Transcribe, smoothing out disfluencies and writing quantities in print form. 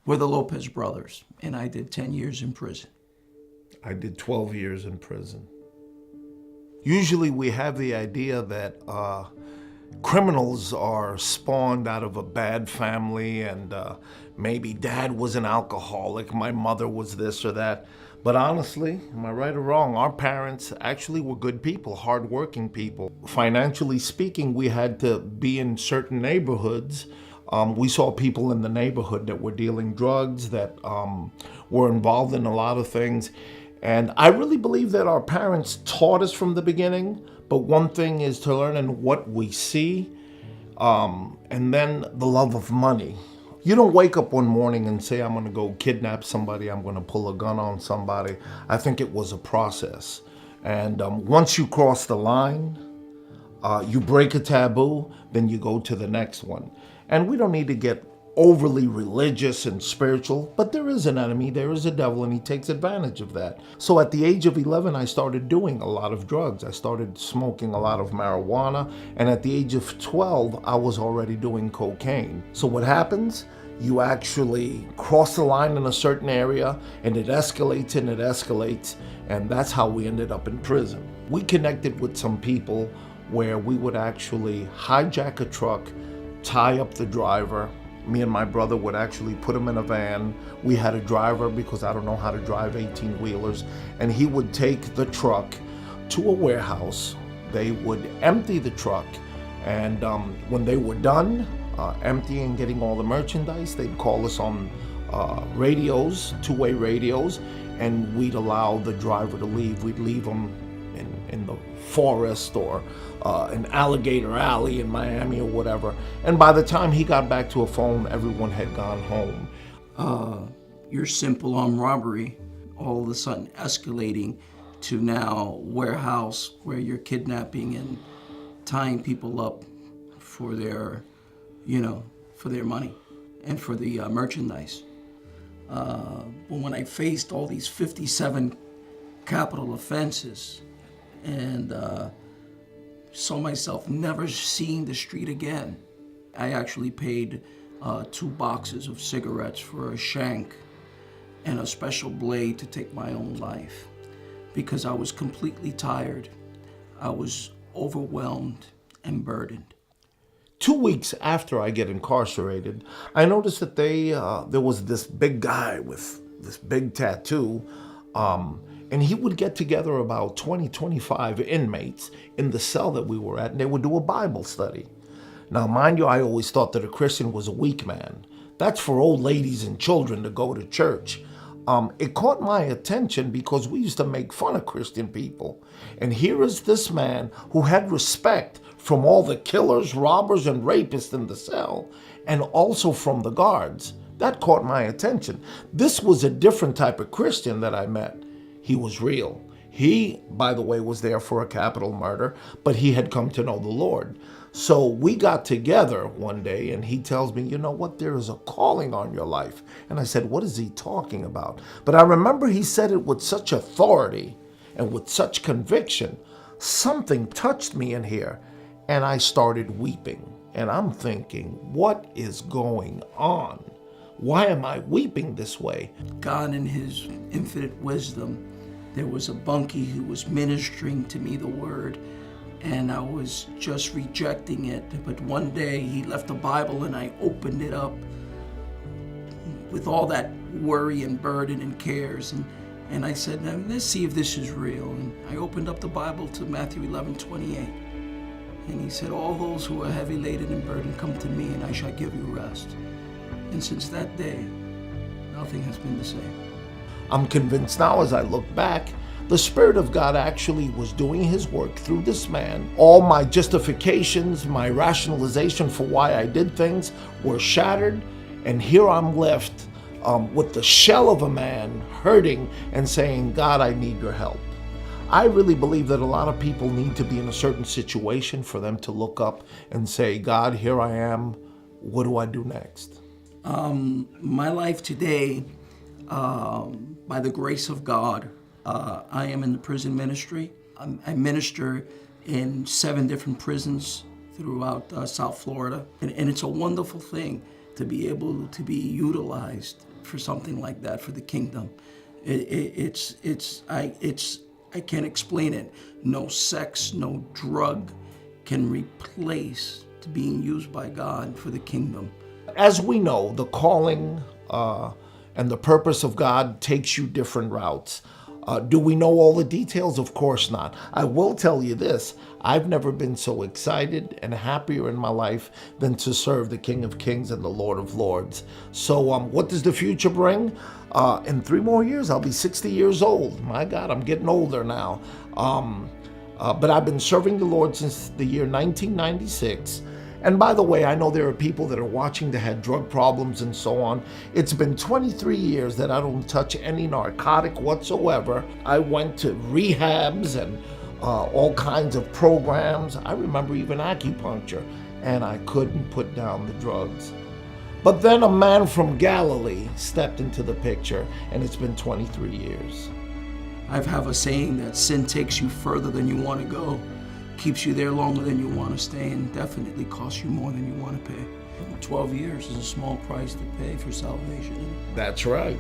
We're the Lopez Brothers, and I did 10 years in prison. I did 12 years in prison. Usually we have the idea that criminals are spawned out of a bad family and maybe dad was an alcoholic, my mother was this or that. But honestly, am I right or wrong, our parents actually were good people, hardworking people. Financially speaking, we had to be in certain neighborhoods. We saw people in the neighborhood that were dealing drugs, that were involved in a lot of things. And I really believe that our parents taught us from the beginning, but one thing is to learn in what we see, and then the love of money. You don't wake up one morning and say, I'm gonna go kidnap somebody, I'm gonna pull a gun on somebody. I think it was a process. And once you cross the line, you break a taboo, then you go to the next one. And we don't need to get overly religious and spiritual, but there is an enemy, there is a devil, and he takes advantage of that. So at the age of 11, I started doing a lot of drugs. I started smoking a lot of marijuana, and at the age of 12, I was already doing cocaine. So what happens? You actually cross the line in a certain area, and it escalates and it escalates, and that's how we ended up in prison. We connected with some people where we would actually hijack a truck, tie up the driver. Me and my brother would actually put him in a van. We had a driver because I don't know how to drive 18-wheelers, and he would take the truck to a warehouse. They would empty the truck, and when they were done emptying, getting all the merchandise, they'd call us on radios, two-way radios, and we'd allow the driver to leave. We'd leave him in the forest or an alligator alley in Miami or whatever. And by the time he got back to a phone, everyone had gone home. Your simple armed robbery, all of a sudden escalating to now warehouse where you're kidnapping and tying people up for their, for their money and for the merchandise. But when I faced all these 57 capital offenses and saw myself never seeing the street again, I actually paid 2 boxes of cigarettes for a shank and a special blade to take my own life because I was completely tired. I was overwhelmed and burdened. 2 weeks after I get incarcerated, I noticed that there was this big guy with this big tattoo, and he would get together about 20, 25 inmates in the cell that we were at, and they would do a Bible study. Now, mind you, I always thought that a Christian was a weak man. That's for old ladies and children to go to church. It caught my attention because we used to make fun of Christian people. And here is this man who had respect from all the killers, robbers, and rapists in the cell, and also from the guards. That caught my attention. This was a different type of Christian that I met. He was real. He, by the way, was there for a capital murder, but he had come to know the Lord. So we got together one day and he tells me, you know what, there is a calling on your life. And I said, what is he talking about? But I remember he said it with such authority and with such conviction. Something touched me in here and I started weeping. And I'm thinking, what is going on? Why am I weeping this way? God, in his infinite wisdom, there was a bunkie who was ministering to me the word, and I was just rejecting it. But one day he left a Bible and I opened it up with all that worry and burden and cares. And I said, now, let's see if this is real. And I opened up the Bible to Matthew 11:28. And he said, all those who are heavy laden and burdened, come to me and I shall give you rest. And since that day, nothing has been the same. I'm convinced now as I look back, the Spirit of God actually was doing his work through this man. All my justifications, my rationalization for why I did things were shattered. And here I'm left with the shell of a man hurting and saying, God, I need your help. I really believe that a lot of people need to be in a certain situation for them to look up and say, God, here I am. What do I do next? My life today, by the grace of God, I am in the prison ministry. I minister in 7 different prisons throughout South Florida. And it's a wonderful thing to be able to be utilized for something like that for the kingdom. I can't explain it. No sex, no drug can replace being used by God for the kingdom. As we know, the calling and the purpose of God takes you different routes. Do we know all the details? Of course not. I will tell you this. I've never been so excited and happier in my life than to serve the King of Kings and the Lord of Lords. So what does the future bring? In 3 more years, I'll be 60 years old. My God, I'm getting older now. But I've been serving the Lord since the year 1996. And by the way, I know there are people that are watching that had drug problems and so on. It's been 23 years that I don't touch any narcotic whatsoever. I went to rehabs and all kinds of programs. I remember even acupuncture, and I couldn't put down the drugs. But then a man from Galilee stepped into the picture, and it's been 23 years. I have a saying that sin takes you further than you want to go, keeps you there longer than you want to stay, and definitely costs you more than you want to pay. 12 years is a small price to pay for salvation. That's right.